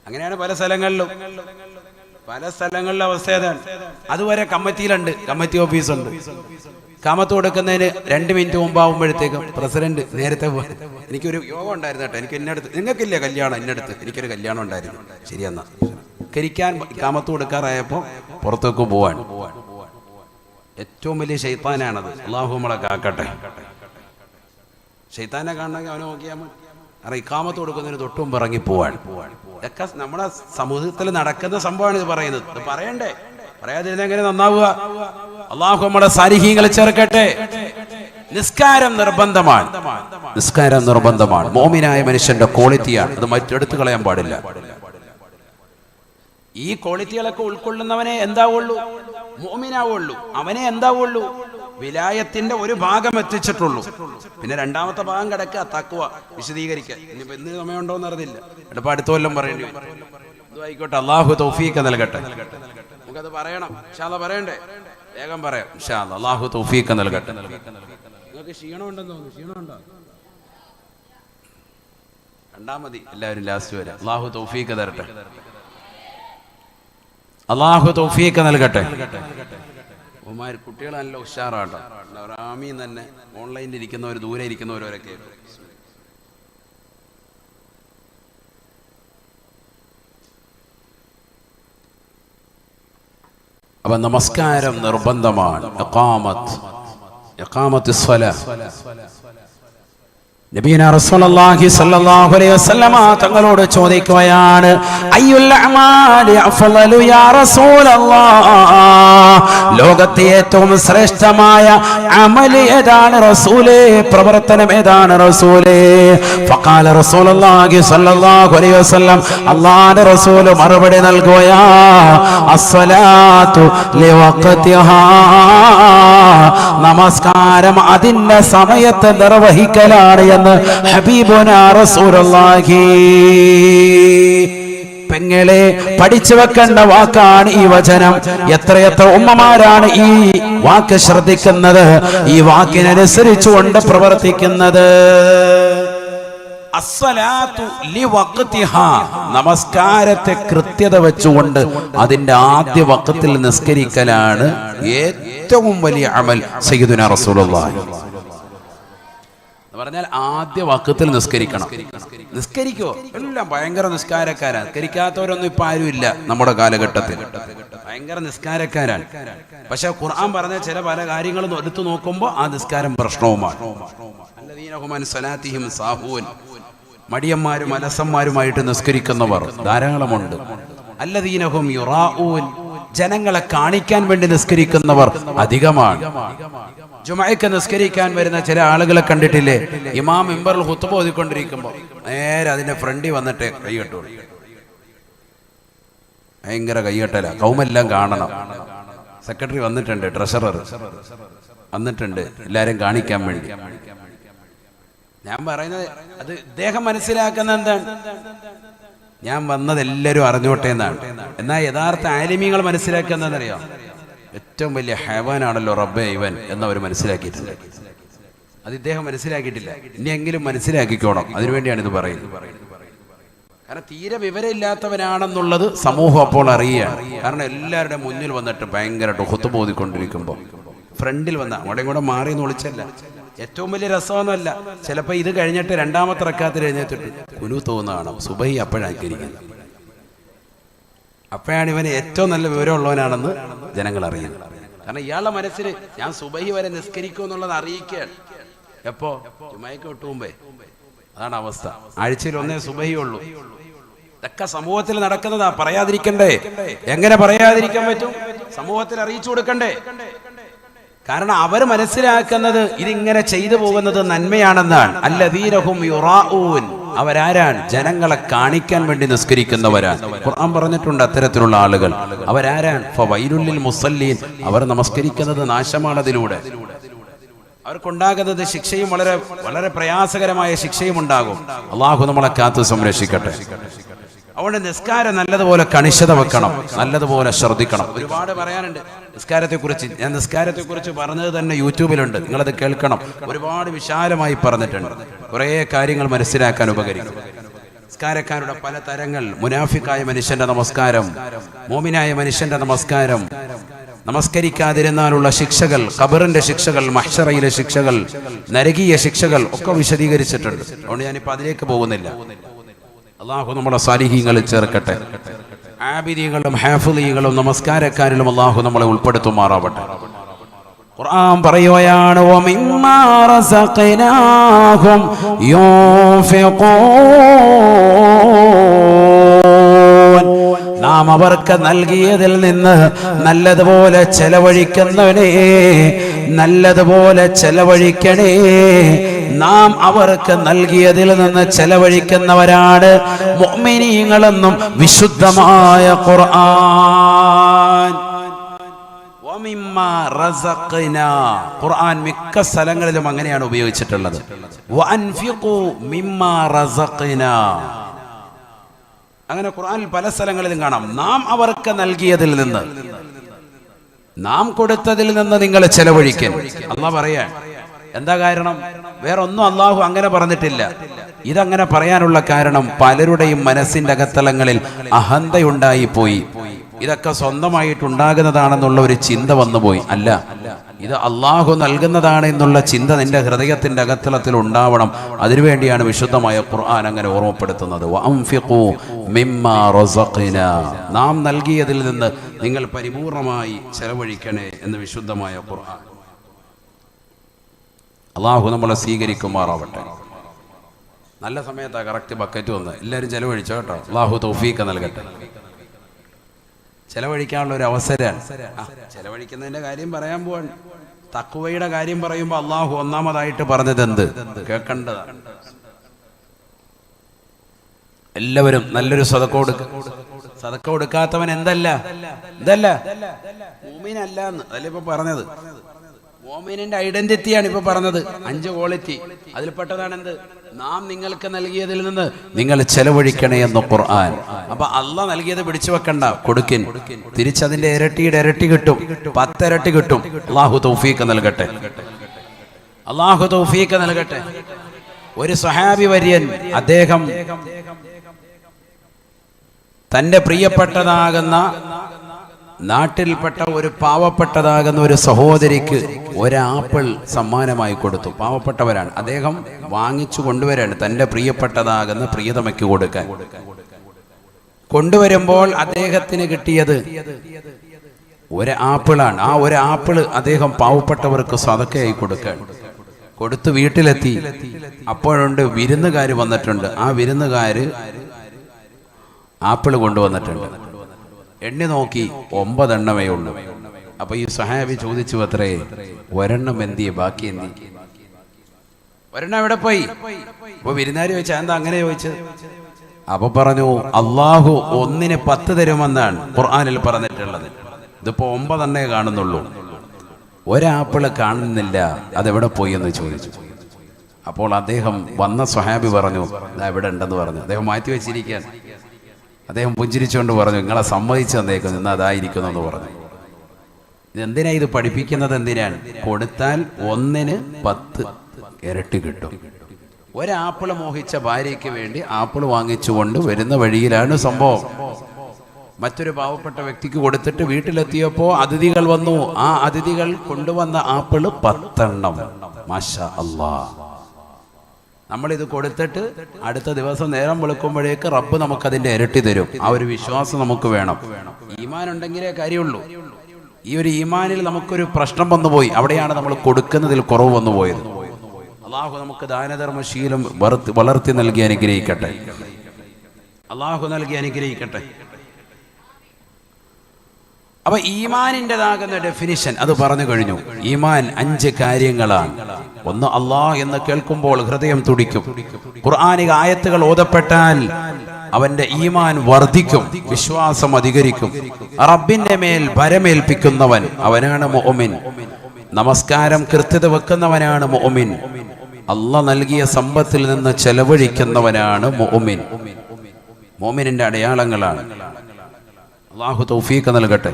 അങ്ങനെയാണ് പല സ്ഥലങ്ങളിലും. പല സ്ഥലങ്ങളിലെ അവസ്ഥ അതാണ്. അതുവരെ കമ്മിറ്റിയിലുണ്ട്, കമ്മിറ്റി ഓഫീസുണ്ട്. കാമത്ത് കൊടുക്കുന്നതിന് 2 മിനിറ്റ് മുമ്പാകുമ്പോഴത്തേക്കും പ്രസിഡന്റ് നേരത്തെ പോയി, എനിക്കൊരു യോഗം ഉണ്ടായിരുന്നു കേട്ടോ, എനിക്ക് ഇന്നടുത്ത്, നിങ്ങൾക്കില്ല കല്യാണം, ഇന്നടുത്ത് എനിക്കൊരു കല്യാണം ഉണ്ടായിരുന്നു, ശരിയെന്നാ കരിക്കാൻ കാമത്ത് കൊടുക്കാറായപ്പോൾ പുറത്തേക്ക് പോവാൻ. ഏറ്റവും വലിയ ശൈത്താനാണത്. അല്ലാഹു നമ്മളെ കാക്കട്ടെ. ശൈത്താനെ കാണണമെങ്കിൽ അവനെ നോക്കിയാൽ മതി. കാരണം ഇഖാമത്ത് കൊടുക്കുന്നതിന് തൊട്ടും ഇറങ്ങി പോവാൻ. ഇതൊക്കെ നമ്മുടെ സമൂഹത്തിൽ നടക്കുന്ന സംഭവമാണ് ഇത് പറയുന്നത്. ഇത് പറയണ്ടേ? പറയാതിരുന്ന എങ്ങനെ നന്നാവുക? അല്ലാഹു നമ്മളെ സാലിഹീങ്ങളെ ചേർക്കട്ടെ. നിസ്കാരം നിർബന്ധമാണ്, നിസ്കാരം നിർബന്ധമാണ്. മോമിനായ മനുഷ്യന്റെ ക്വാളിറ്റിയാണ് അത്, മറ്റെടുത്ത് കളയാൻ പാടില്ല. ഈ ക്വാളിറ്റികളൊക്കെ ഉൾക്കൊള്ളുന്നവനെ എന്താവുള്ളൂ? മോമിനാവുള്ളൂ. അവനെ എന്താവുള്ളൂ? വിലായത്തിന്റെ ഒരു ഭാഗം എത്തിച്ചിട്ടുള്ളൂ. പിന്നെ രണ്ടാമത്തെ ഭാഗം കിടക്കുക തഖ്വ വിശദീകരിക്കാൻ. ഇനിയിപ്പോ എന്ത് സമയമുണ്ടോന്ന് അറിയില്ല, ഇടപ്പോ അടുത്ത കൊല്ലം പറയേണ്ടി വരും. ആയിക്കോട്ടെ, അല്ലാഹു തൗഫീഖ് നൽകട്ടെ. നമുക്കത് പറയണം, ഇൻഷാ അല്ലാഹ് പറയണ്ടേ? വേഗം പറയാം ഇൻഷാ അല്ലാഹ്. അല്ലാഹു തൗഫീഖ് നൽകട്ടെ. നിങ്ങൾക്ക് ക്ഷീണമുണ്ടെന്ന് തോന്നുന്നു, ക്ഷീണമുണ്ടോ? രണ്ടാമതി എല്ലാവരും ലാസ്റ്റ് വരെ. അല്ലാഹു തൗഫീഖ് തരട്ടെ, അല്ലാഹു തൗഫീഖ് നൽകട്ടെ. കുട്ടികൾ നല്ല ഉഷാറാട്ടോ. റാമി തന്നെ ഓൺലൈനിൽ ഇരിക്കുന്നവർ, ദൂരെ ഇരിക്കുന്നവരൊക്കെ. അപ്പൊ നമസ്കാരം നിർബന്ധമാണ്. ഇഖാമത്ത് സ്വലാത്ത്. നബിയുനാ റസൂലുള്ളാഹി സ്വല്ലല്ലാഹു അലൈഹി വസല്ലമ തങ്ങളോട് ചോദിക്കുകയാണ്, അയ്യുൽ അഅമാലി അഫ്ളലു യാ റസൂലല്ലാഹ്, ലോകത്തെ ഏറ്റവും ശ്രേഷ്ഠമായ അമൽ ഏതാണ് റസൂലേ, പ്രവർത്തനം ഏതാണ് റസൂലേ? ഫഖാല റസൂലുള്ളാഹി സ്വല്ലല്ലാഹു അലൈഹി വസല്ലം, അല്ലാഹുവിന്റെ റസൂൽ മറുപടി നൽകുകയാ, അസ്സലാത്തു ലിവഖതിഹാ, നമസ്കാരം അതിന്റെ സമയത്ത് നിർവഹിക്കലാണ് എന്ന് ഹബീബുനാ റസൂലുള്ളാഹി. പെങ്ങളെ, പഠിച്ചു വെക്കേണ്ട വാക്കാണ് ഈ വചനം. എത്രയെത്ര ഉമ്മമാരാണ് ഈ വാക്ക് ശ്രദ്ധിക്കുന്നത്, ഈ വാക്കിനനുസരിച്ചുകൊണ്ട് പ്രവർത്തിക്കുന്നത്. അസ്സലാത്തു ലിവഖതിഹാ, നമസ്കാരത്തെ കൃത്യത വെച്ചുകൊണ്ട് അതിന്റെ ആദ്യ വഖത്തിൽ നിസ്കരിക്കലാണ് ഏറ്റവും വലിയ അമൽ. സയ്യിദുനാ റസൂലുള്ളാഹി പറഞ്ഞാൽ ആദ്യ വഖത്തിൽ നിസ്കരിക്കണം. നിസ്കരിക്കോ? എല്ലാം ഭയങ്കര നിസ്കാരക്കാരാണ്. നിസ്കരിക്കാത്തവരൊന്നും ഇപ്പൊ ആരും ഇല്ല നമ്മുടെ കാലഘട്ടത്തിൽ. ഭയങ്കര നിസ്കാരക്കാരാണ്. പക്ഷെ ഖുർആൻ പറഞ്ഞ ചില പല കാര്യങ്ങളും എടുത്തു നോക്കുമ്പോൾ ആ നിസ്കാരം പ്രശ്നവുമാണ്. മടിയന്മാരും അലസന്മാരുമായിട്ട് നിസ്കരിക്കുന്നവർ ധാരാളമുണ്ട്. അല്ലദീനഹും യുറാഊൻ, ജനങ്ങളെ കാണിക്കാൻ വേണ്ടി നിസ്കരിക്കുന്നവർ അധികമാണ്. ജുമഅക്ക് നിസ്കരിക്കാൻ വരുന്ന ചില ആളുകളെ കണ്ടിട്ടില്ലേ? ഇമാം മിമ്പറിൽ ഖുത്ബ ഓതിക്കൊണ്ടിരിക്കുമ്പോൾ നേരെ അതിന്റെ ഫ്രണ്ടിൽ വന്നിട്ട് കൈകെട്ടു. ഭയങ്കര കൈകെട്ടല, കൗമെല്ലാം കാണണം. സെക്രട്ടറി വന്നിട്ടുണ്ട്, ട്രഷറർ വന്നിട്ടുണ്ട്, എല്ലാരും കാണിക്കാൻ വേണ്ടി. ഞാൻ പറയുന്നത് അത് ഇദ്ദേഹം മനസ്സിലാക്കുന്ന എന്താണ്, ഞാൻ വന്നത് എല്ലാവരും അറിഞ്ഞോട്ടെ എന്നാണ്. എന്നാൽ യഥാർത്ഥ ആലിമീങ്ങൾ മനസ്സിലാക്കുന്നതെന്നറിയാം, ഏറ്റവും വലിയ ഹൈവാനാണല്ലോ റബ്ബേ ഇവൻ എന്നവർ മനസ്സിലാക്കിയിട്ടുണ്ട്. അത് ഇദ്ദേഹം മനസ്സിലാക്കിയിട്ടില്ല. ഇനിയെങ്കിലും മനസ്സിലാക്കിക്കോണം. അതിനുവേണ്ടിയാണ് ഇത് പറയുന്നത്. കാരണം തീരെ വിവരമില്ലാത്തവനാണെന്നുള്ളത് സമൂഹം അപ്പോൾ അറിയുകയാണ്. കാരണം എല്ലാവരുടെ മുന്നിൽ വന്നിട്ട് ഭയങ്കരമായിട്ട് ഖുത്ബ ഓതിക്കൊണ്ടിരിക്കുമ്പോൾ ഫ്രണ്ടിൽ വന്ന അവിടെയും കൂടെ മാറി എന്ന് വിളിച്ചല്ല. ഏറ്റവും വലിയ രസമൊന്നുമല്ല. ചിലപ്പോൾ ഇത് കഴിഞ്ഞിട്ട് രണ്ടാമത്തെ റക്അത്തിൽ എഴുന്നേറ്റിട്ട് കുനു തോന്നുകയാണ്, സുബഹി അപ്പോഴാക്കിയിരിക്കുന്നത്. അപ്പോഴാണ് ഇവന് ഏറ്റവും നല്ല വിവരമുള്ളവനാണെന്ന് ജനങ്ങൾ അറിയുന്നത്. കാരണം ഇയാളുടെ മനസ്സിൽ ഞാൻ സുബഹി വരെ നിസ്കരിക്കും എന്നുള്ളത് അറിയിക്കുകയാണ്. എപ്പോ? ജുമഅക്ക് വിട്ടു മുമ്പേ. അതാണ് അവസ്ഥ. ആഴ്ചയിൽ ഒന്നേ സുബഹി ഉള്ളൂ. ഇതൊക്കെ സമൂഹത്തിൽ നടക്കുന്നതാ. പറയാതിരിക്കണ്ടേ? എങ്ങനെ പറയാതിരിക്കാൻ പറ്റും? സമൂഹത്തിൽ അറിയിച്ചു കൊടുക്കണ്ടേ? കാരണം അവർ മനസ്സിലാക്കുന്നത് ഇതിങ്ങനെ ചെയ്തു പോകുന്നത് നന്മയാണെന്നാണ്. അല്ലദീനഹും യുറാഊൻ, അവരാരാണ്? ജനങ്ങളെ കാണിക്കാൻ വേണ്ടി നിസ്കരിക്കുന്നവരാണ്. ഖുർആൻ പറഞ്ഞിട്ടുണ്ട് അത്തരത്തിലുള്ള ആളുകൾ അവരാരാണ്? ഫവൈലുൽ ലിൽ മുസല്ലീൻ, അവർ നമസ്കരിക്കുന്നത് നാശമാണ്. അതിലൂടെ അവർക്കുണ്ടാകുന്നത് ശിക്ഷയും വളരെ വളരെ പ്രയാസകരമായ ശിക്ഷയും ഉണ്ടാകും. അള്ളാഹു നമ്മളെ കാത്തു സംരക്ഷിക്കട്ടെ. അതുകൊണ്ട് നിസ്കാരം നല്ലതുപോലെ കണിശത വെക്കണം, നല്ലതുപോലെ ശ്രദ്ധിക്കണം. ഒരുപാട് പറയാനുണ്ട് നിസ്കാരത്തെക്കുറിച്ച്. ഞാൻ നിസ്കാരത്തെക്കുറിച്ച് പറഞ്ഞത് തന്നെ യൂട്യൂബിലുണ്ട്, നിങ്ങളത് കേൾക്കണം. ഒരുപാട് വിശാലമായി പറഞ്ഞിട്ടുണ്ട്. കുറേ കാര്യങ്ങൾ മനസ്സിലാക്കാൻ ഉപകരിക്കും. നിസ്കാരക്കാരുടെ പല തരങ്ങൾ. മുനാഫിക്കായ മനുഷ്യന്റെ നമസ്കാരം, മോമിനായ മനുഷ്യന്റെ നമസ്കാരം, നമസ്കരിക്കാതിരുന്നാലുള്ള ശിക്ഷകൾ, ഖബറിന്റെ ശിക്ഷകൾ, മഹ്ശറയിലെ ശിക്ഷകൾ, നരകീയ ശിക്ഷകൾ ഒക്കെ വിശദീകരിച്ചിട്ടുണ്ട്. അതുകൊണ്ട് ഞാനിപ്പോൾ അതിലേക്ക് പോകുന്നില്ല. അള്ളാഹു നമ്മളെ സാലിഹീങ്ങളിൽ ചേർക്കട്ടെ. ആബിദീങ്ങളും ഹാഫിളീകളും നമസ്കാരക്കാരിലും അള്ളാഹു നമ്മളെ ഉൾപ്പെടുത്തുമാറാവട്ടെ. ഖുർആൻ പറയുകയാണ്, വമിമ്മാ റസഖനാഹും യുൻഫിഖൂൻ, നാം അവർക്ക് നൽകിയതിൽ നിന്ന് നല്ലതുപോലെ ചെലവഴിക്കുന്നവനെ, നല്ലതുപോലെ ചെലവഴിക്കണേ. നാം അവർക്ക് നൽകിയതിൽ നിന്ന് ചെലവഴിക്കുന്നവരാണ് മുഅ്മിനീങ്ങളെന്നും വിശുദ്ധമായ ഖുർആൻ. വമിമ്മാ റസഖ്നാ, ഖുർആൻ മിക്ക സ്ഥലങ്ങളിലും അങ്ങനെയാണ് ഉപയോഗിച്ചിട്ടുള്ളത്. വഅൻഫിഖൂ മിമ്മാ റസഖ്നാ, അങ്ങനെ ഖുർആനിൽ പല സ്ഥലങ്ങളിലും കാണാം. നാം അവർക്ക് നൽകിയതിൽ നിന്ന്, നാം കൊടുത്തതിൽ നിന്ന് നിങ്ങൾ ചെലവഴിക്കാൻ അല്ലാഹു പറയാൻ. എന്താ കാരണം? വേറെ ഒന്നും അള്ളാഹു അങ്ങനെ പറഞ്ഞിട്ടില്ല. ഇതങ്ങനെ പറയാനുള്ള കാരണം പലരുടെയും മനസ്സിന്റെ അകത്തളങ്ങളിൽ അഹന്തയുണ്ടായി പോയി. ഇതൊക്കെ സ്വന്തമായിട്ടുണ്ടാകുന്നതാണെന്നുള്ള ഒരു ചിന്ത വന്നുപോയി. അല്ല, ഇത് അള്ളാഹു നൽകുന്നതാണ് എന്നുള്ള ചിന്ത നിന്റെ ഹൃദയത്തിന്റെ അകത്തളത്തിൽ ഉണ്ടാവണം. അതിനുവേണ്ടിയാണ് വിശുദ്ധമായ ഖുർആൻ അങ്ങനെ ഓർമ്മപ്പെടുത്തുന്നത്. വഅൻഫിഖൂ മിമ്മാ റസഖ്നാ, നാം നൽകിയതിൽ നിന്ന് നിങ്ങൾ പരിപൂർണമായി ചെലവഴിക്കണേ എന്ന് വിശുദ്ധമായ ഖുർആൻ. അള്ളാഹു നമ്മളെ സ്വീകരിക്കുമാറാവട്ടെ. നല്ല സമയത്താണ് കറക്റ്റ് ബക്കറ്റ് വന്ന് എല്ലാവരും ചെലവഴിച്ചോ കേട്ടോ. അള്ളാഹു തൗഫീഖ് നൽകട്ടെ. ചെലവഴിക്കാനുള്ള ഒരു അവസരമാണ്. ചെലവഴിക്കുന്നതിന്റെ കാര്യം പറയാൻ പോവാണ്. തഖ്വയുടെ കാര്യം പറയുമ്പോൾ അള്ളാഹു ഒന്നാമതായിട്ട് പറഞ്ഞത് എന്ത് കേൾക്കേണ്ടതാണ്. എല്ലാവരും നല്ലൊരു സദഖ കൊടുക്കാത്തവൻ എന്തല്ല മുഅ്മിനല്ല എന്ന് അതല്ല ഇപ്പൊ പറഞ്ഞത്. മുഅ്മിനിന്റെ ഐഡന്റിറ്റിയാണ് ഇപ്പൊ പറഞ്ഞത്. 5 ക്വാളിറ്റി അതിൽപ്പെട്ടതാണ് എന്ത്? നാം നിങ്ങൾക്ക് നൽകിയതിൽ നിന്ന് നിങ്ങൾ ചെലവഴിക്കണേ എന്ന് ഖുർആൻ. അപ്പൊ അള്ളാഹ് നൽകിയത് പിടിച്ചു വെക്കണ്ട, കൊടുക്കിൻ. തിരിച്ചതിന്റെ ഇരട്ടി കിട്ടും, 10 ഇരട്ടി കിട്ടും. അള്ളാഹു തൗഫീഖ് നൽകട്ടെ. അള്ളാഹു തൗഫീഖ് നൽകട്ടെ. ഒരു സ്വഹാബി വര്യൻ, അദ്ദേഹം തന്റെ പ്രിയപ്പെട്ടതാകുന്ന നാട്ടിൽപ്പെട്ട ഒരു പാവപ്പെട്ടതാകുന്ന ഒരു സഹോദരിക്ക് ഒരാപ്പിൾ സമ്മാനമായി കൊടുത്തു. പാവപ്പെട്ടവരാണ്, അദ്ദേഹം വാങ്ങിച്ചു കൊണ്ടുവരാണ് തന്റെ പ്രിയപ്പെട്ടതാകുന്ന പ്രിയതമയ്ക്ക് കൊടുക്കാൻ. കൊണ്ടുവരുമ്പോൾ അദ്ദേഹത്തിന് കിട്ടിയത് ഒരാപ്പിളാണ്. ആ ഒരാപ്പിള് അദ്ദേഹം പാവപ്പെട്ടവർക്ക് സദക്കയായി കൊടുക്കാൻ കൊടുത്ത് വീട്ടിലെത്തി. അപ്പോഴുണ്ട് വിരുന്നുകാർ വന്നിട്ടുണ്ട്. ആ വിരുന്നുകാര് ആപ്പിള് കൊണ്ടുവന്നിട്ടുണ്ട്. എണ്ണി നോക്കി 9 എണ്ണമേ ഉള്ളൂ. അപ്പൊ ഈ സഹാബി ചോദിച്ചു, അത്രേ ഒരെണ്ണം എന്തിയെ, ബാക്കി എന്തി? ഒരെണ്ണം എവിടെ പോയി? അപ്പൊ വിരുന്നാരി ചോദിച്ചാ എന്താ അങ്ങനെ ചോദിച്ചത്? അപ്പൊ പറഞ്ഞു, അള്ളാഹു 1-ന് 10 തരുമെന്നാണ് ഖുർആനിൽ പറഞ്ഞിട്ടുള്ളത്. ഇതിപ്പോ 9 എണ്ണേ കാണുന്നുള്ളൂ, ഒരാപ്പിള് കാണുന്നില്ല, അതെവിടെ പോയി എന്ന് ചോദിച്ചു. അപ്പോൾ അദ്ദേഹം വന്ന സ്വഹാബി പറഞ്ഞു, എവിടെ ഉണ്ടെന്ന് പറഞ്ഞു. അദ്ദേഹം മാറ്റി വെച്ചിരിക്കാൻ. അദ്ദേഹം പുഞ്ചിരിച്ചുകൊണ്ട് പറഞ്ഞു, നിങ്ങളെ സമ്മതിച്ചു തന്നേക്കും, ഇന്ന് അതായിരിക്കുന്നു എന്ന് പറഞ്ഞു. ഇതെന്തിനാ ഇത് പഠിപ്പിക്കുന്നത്? എന്തിനാണ്? കൊടുത്താൽ 1-ന് 10 ഇരട്ടി കിട്ടും. ഒരാപ്പിള് മോഹിച്ച ഭാര്യയ്ക്ക് വേണ്ടി ആപ്പിള് വാങ്ങിച്ചുകൊണ്ട് വരുന്ന വഴിയിലാണ് സംഭവം. മറ്റൊരു പാവപ്പെട്ട വ്യക്തിക്ക് കൊടുത്തിട്ട് വീട്ടിലെത്തിയപ്പോ അതിഥികൾ വന്നു. ആ അതിഥികൾ കൊണ്ടുവന്ന ആപ്പിള് 10 എണ്ണം. മാഷാ അല്ലാഹ്. നമ്മളിത് കൊടുത്തിട്ട് അടുത്ത ദിവസം നേരം വെളുക്കുമ്പോഴേക്ക് റബ്ബ് നമുക്കതിന്റെ ഇരട്ടി തരും. ആ ഒരു വിശ്വാസം നമുക്ക് വേണം. ഈമാൻ ഉണ്ടെങ്കിലേ കാര്യമുള്ളൂ. ഈ ഒരു ഈമാനിൽ നമുക്കൊരു പ്രശ്നം വന്നുപോയി. അവിടെയാണ് നമ്മൾ കൊടുക്കുന്നതിൽ കുറവ് വന്നു പോയത്. അള്ളാഹു നമുക്ക് ദാനധർമ്മശീലം വളർത്തി നൽകി അനുഗ്രഹിക്കട്ടെ. അള്ളാഹു നൽകി അനുഗ്രഹിക്കട്ടെ. അപ്പൊ ഈമാനിൻ്റെതാകുന്ന ഡെഫിനിഷൻ അത് പറഞ്ഞു കഴിഞ്ഞു. ഈമാൻ 5 കാര്യങ്ങളാണ്. ഒന്ന്, അള്ളാഹ് എന്ന് കേൾക്കുമ്പോൾ ഹൃദയം തുടിക്കും. ഖുർആനിക ആയത്തുകൾ ഓതപ്പെട്ടാൽ അവന്റെ ഈമാൻ വർദ്ധിക്കും, വിശ്വാസം അധികരിക്കും. റബ്ബിന്റെ മേൽ ഭരമേൽപ്പിക്കുന്നവൻ അവനാണ് മുഅ്മിൻ. നമസ്കാരം കൃത്യത വെക്കുന്നവനാണ് മുഅ്മിൻ. അള്ളാഹ് നൽകിയ സമ്പത്തിൽ നിന്ന് ചെലവഴിക്കുന്നവനാണ് മുഅ്മിൻ. മുഅ്മിനിന്റെ അടയാളങ്ങളാണ്. അല്ലാഹു തൗഫീഖ് നൽകട്ടെ.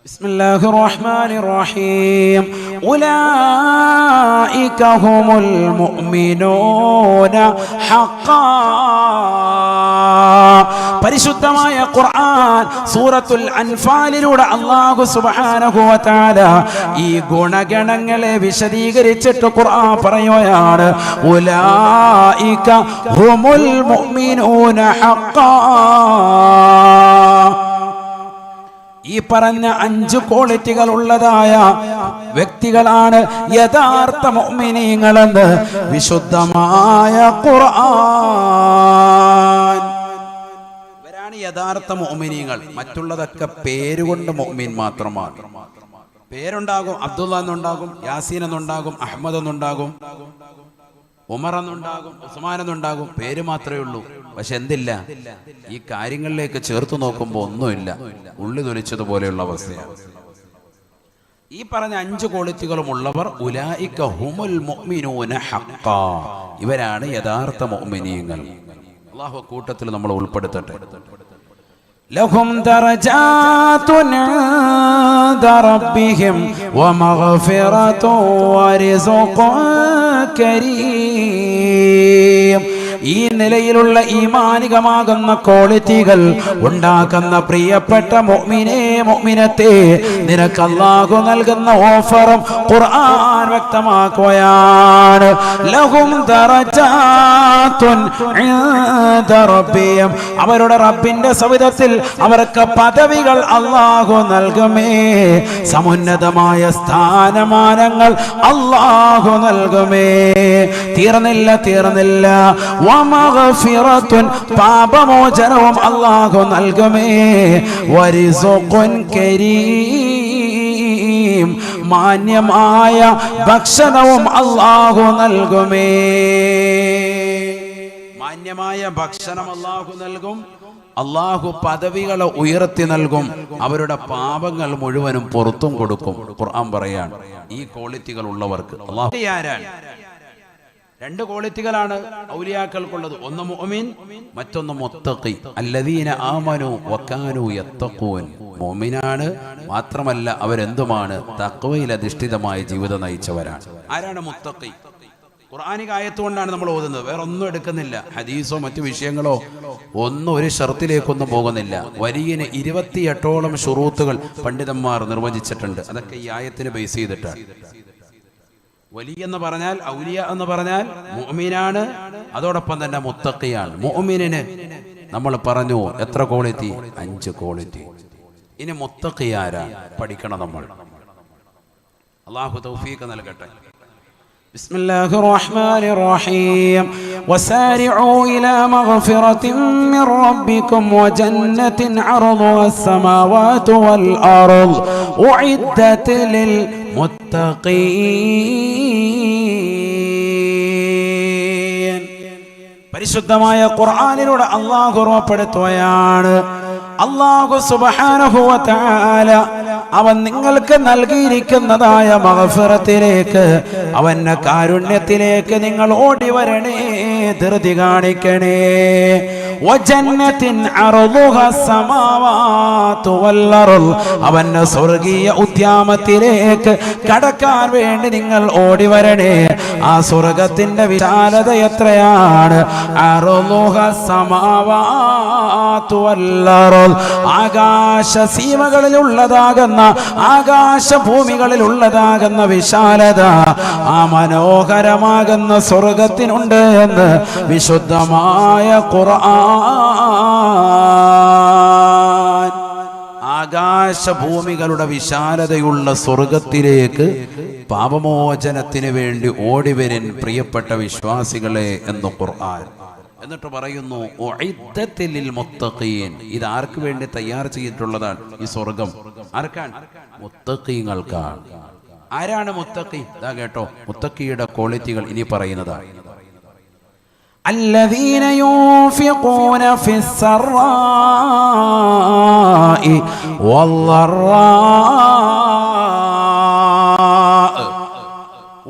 ബിസ്മില്ലാഹിർ റഹ്മാനിർ റഹീം. ഉലൈക ഹുമുൽ മുഅ്മിനൂന ഹഖ്ഖാ. പരിശുദ്ധമായ ഖുർആൻ സൂറത്തുൽ അൻഫാലിലൂടെ അല്ലാഹു സുബ്ഹാനഹു വ തആല ഈ ഗുണഗണങ്ങളെ വിശദീകരിച്ചിട്ട് ഖുർആൻ പറയുകയാണ്, ഉലൈക ഹുമുൽ മുഅ്മിനൂന ഹഖ്ഖാ. ഈ പറഞ്ഞ 5 ക്വാളിറ്റികൾ ഉള്ളതായ വ്യക്തികളാണ് യഥാർത്ഥ മുഅ്മിനീങ്ങളെന്ന് വിശുദ്ധമായ ഖുർആൻ. ഇവരാണ് യഥാർത്ഥ മുഅ്മിനീങ്ങൾ. മറ്റുള്ളതൊക്കെ പേരുകൊണ്ട് മുഅ്മിൻ മാത്രമാണ്. പേരുണ്ടാകും, അബ്ദുള്ള എന്നുണ്ടാകും, യാസീൻ എന്നുണ്ടാകും, അഹമ്മദ് എന്നുണ്ടാകും, ഉമർ എന്നുണ്ടാകും, ഉസ്മാൻ എന്നുണ്ടാകും. പേര് മാത്രമേ ഉള്ളൂ. പക്ഷെ എന്തില്ല, ഈ കാര്യങ്ങളിലേക്ക് ചേർത്ത് നോക്കുമ്പോൾ ഒന്നുമില്ല, ഉള്ളി തൊലിച്ചതുപോലെയുള്ള അവസ്ഥയാണ്. ഈ പറഞ്ഞ 5 ക്വാളിറ്റികളും ഉള്ളവർ ഉലൈക ഹുമുൽ മുഅ്മിനൂന ഹഖ്ഖാ. ഇവരാണ് യഥാർത്ഥ മുഅ്മിനീങ്ങൾ. അല്ലാഹു കൂട്ടത്തിൽ നമ്മൾ ഉൾപ്പെടുത്തട്ടെ. ലഹും ദറജാതുൻ ഇൻദ റബ്ബിഹിം വമഗ്ഫിറതുൻ വറിസ്ഖുൻ കരീം. ഈ നിലയിലുള്ള ഈമാനികമാകുന്ന ക്വാളിറ്റികൾ ഉണ്ടാക്കുന്ന പ്രിയപ്പെട്ട മുഅ്മിനേ മുഅ്മിനത്തേ, നിനക്ക് അല്ലാഹു നൽകുന്ന ഓഫറും ഖുർആൻ വ്യക്തമാക്കുകയാണ്. ലഹും ദറജാത്തുൻ ഇൻദ റബ്ബിഹിം, അവരുടെ റബ്ബിന്റെ സവിധത്തിൽ അവർക്ക് പദവികൾ അല്ലാഹു നൽകുമേ, സമുന്നതമായ സ്ഥാനമാനങ്ങൾ അല്ലാഹു നൽകുമേ. തീർന്നില്ല. വമഗ്ഫിറത്തുൻ, പാപമോചനവും അല്ലാഹു നൽകുമേ. വരിസുഖുൻ കരീം, മാന്യമായ ഭക്ഷണവും അല്ലാഹു നൽകുമേ. മാന്യമായ ഭക്ഷണം അല്ലാഹു നൽകും. അല്ലാഹു പദവികളെ ഉയർത്തി നൽകും. അവരുടെ പാപങ്ങൾ മുഴുവനും പുറത്തും കൊടുക്കും. ഖുർആൻ പറയാണ് ഈ ക്വാളിറ്റികൾ ഉള്ളവർക്ക് അല്ലാഹു ആരാണ്? രണ്ട് ക്വാളിറ്റികളാണ് ഔലിയാക്കൾക്കുള്ളത്. ഒന്ന് മുഅ്മിൻ, മറ്റൊന്ന് മുത്തഖി. അല്ലദീന ആമനു വകാനു യത്തഖൂൻ. മുഅ്മിനാണ്, മാത്രമല്ല അവരെന്തുമാണ്? തഖ്വയിൽ അധിഷ്ഠിതമായ ജീവിതം നയിച്ചവരാണ്. ആരാണ് മുത്തഖി? ഖുർആനിക ആയത്തുകൊണ്ടാണ് നമ്മൾ ഓതുന്നത്, വേറെ ഒന്നും എടുക്കുന്നില്ല. ഹദീസോ മറ്റു വിഷയങ്ങളോ ഒന്നും ഒരു ഷർത്തിലേക്കൊന്നും പോകുന്നില്ല. വലിയന് 28ഓളം ശുറൂത്തുകൾ പണ്ഡിതന്മാർ നിർവചിച്ചിട്ടുണ്ട്. അതൊക്കെ ഈ ആയത്തിനെ ബേസ് ചെയ്തിട്ടാണ്. വലിയ എന്ന് പറഞ്ഞാൽ, ഔലിയ എന്ന് പറഞ്ഞാൽ മുഅ്മിനാണ്, അതോടൊപ്പം തന്നെ മുത്തഖിയാണ്. മുഅ്മിനിന് നമ്മൾ പറഞ്ഞു എത്ര ക്വാളിറ്റി? 5 ക്വാളിറ്റി. ഇനി മുത്തഖി ആരാ? പഠിക്കണം നമ്മൾ. അല്ലാഹു തൗഫീഖ് നൽകട്ടെ. ബിസ്മില്ലാഹിർ റഹ്മാനിർ റഹീം. വസാരിഉ ഇലാ മഗ്ഫിറത്തിൻ മിർ റബ്ബിക്കും വജന്നത്തിൻ അർദുഹാസ് സമാവാതു വൽ അർദ് ഉഇദ്ദത് ലിൽ മുത്തഖീൻ. പരിശുദ്ധമായ ഖുർആനിലൂടെ അല്ലാഹു ഓർമ്മപ്പെടുത്തുകയാണ്. അല്ലാഹു സുബ്ഹാനഹു വ തആല അവൻ നിങ്ങൾക്ക് നൽകിയിരിക്കുന്നതായ മഗ്ഫിറത്തിലേക്ക്, അവന്റെ കാരുണ്യത്തിലേക്ക് നിങ്ങൾ ഓടി വരണേ, ധൃതി കാണിക്കണേ. വജന്നത്തിൻ അർദുഹാസ് സമാവാതു വൽ അർദ്, അവന്റെ സ്വർഗീയ ഉദ്യാനത്തിലേക്ക് കടക്കാൻ വേണ്ടി നിങ്ങൾ ഓടി വരണേ. ആ സ്വർഗത്തിന്റെ വിശാലത എത്രയാണ്? അർദുഹാസ് സമാവാതു വൽ അർദ്, ആകാശ സീമകളിലുള്ളതാകുന്ന, ആകാശഭൂമികളിലുള്ളതാകുന്ന വിശാലത ആ മനോഹരമാകുന്ന സ്വർഗത്തിനുണ്ട് എന്ന് വിശുദ്ധമായ ഖുർആൻ. ആകാശഭൂമികളുടെ വിശാലതയുള്ള സ്വർഗത്തിലേക്ക് പാപമോചനത്തിന് വേണ്ടി ഓടിവരൻ പ്രിയപ്പെട്ട വിശ്വാസികളെ എന്ന് ഖുർആൻ. എന്നിട്ട് പറയുന്നു ഉഇദ്ദത്തിൽ ലിൽ മുത്തഖീൻ. ഇത് ആർക്ക് വേണ്ടി തയ്യാർ ചെയ്തിട്ടുള്ളതാണ് ഈ സ്വർഗം? ആർക്കാണ്? മുത്തഖീങ്ങൾക്കാണ്. ആരാണ് മുത്തഖി? ഇതാ കേട്ടോ, മുത്തഖിയുടെ ക്വാളിറ്റികൾ ഇനി പറയുന്നതാണ്. الذين ينفقون في السراء والضراء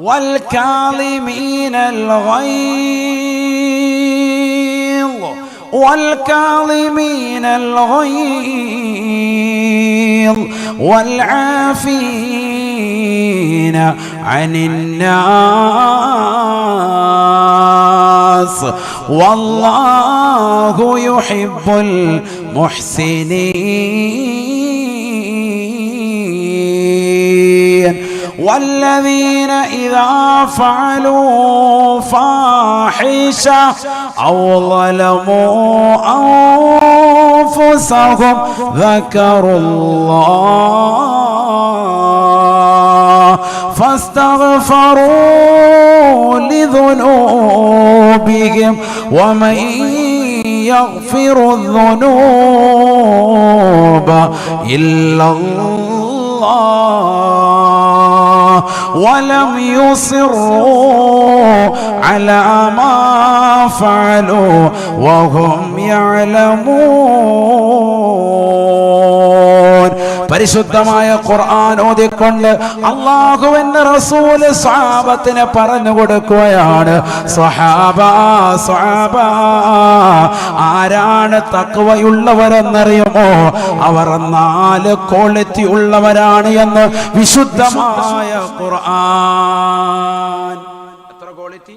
والكاظمين الغيظ والعافين عن الناس والله يحب المحسنين. والذين إذا فعلوا فاحشة أو ظلموا أنفسهم ذكروا الله فاستغفروا لذنوبهم ومن يغفر الذنوب إلا الله ولم يصروا على ما فعلوا وهم يعلمون. പരിശുദ്ധമായ ഖുർആൻ ഓതിക്കൊണ്ട് അല്ലാഹുവിന്റെ റസൂൽ സ്വഹാബത്തിനെ പറഞ്ഞു കൊടുക്കുകയാണ്. സ്വഹാബ ആരാണ് തഖ്വയുള്ളവരെന്നറിയുമോ? അവർ 4 ക്വാളിറ്റി ഉള്ളവരാണ് എന്ന് വിശുദ്ധമായ ഖുർആൻ. എത്ര ക്വാളിറ്റി?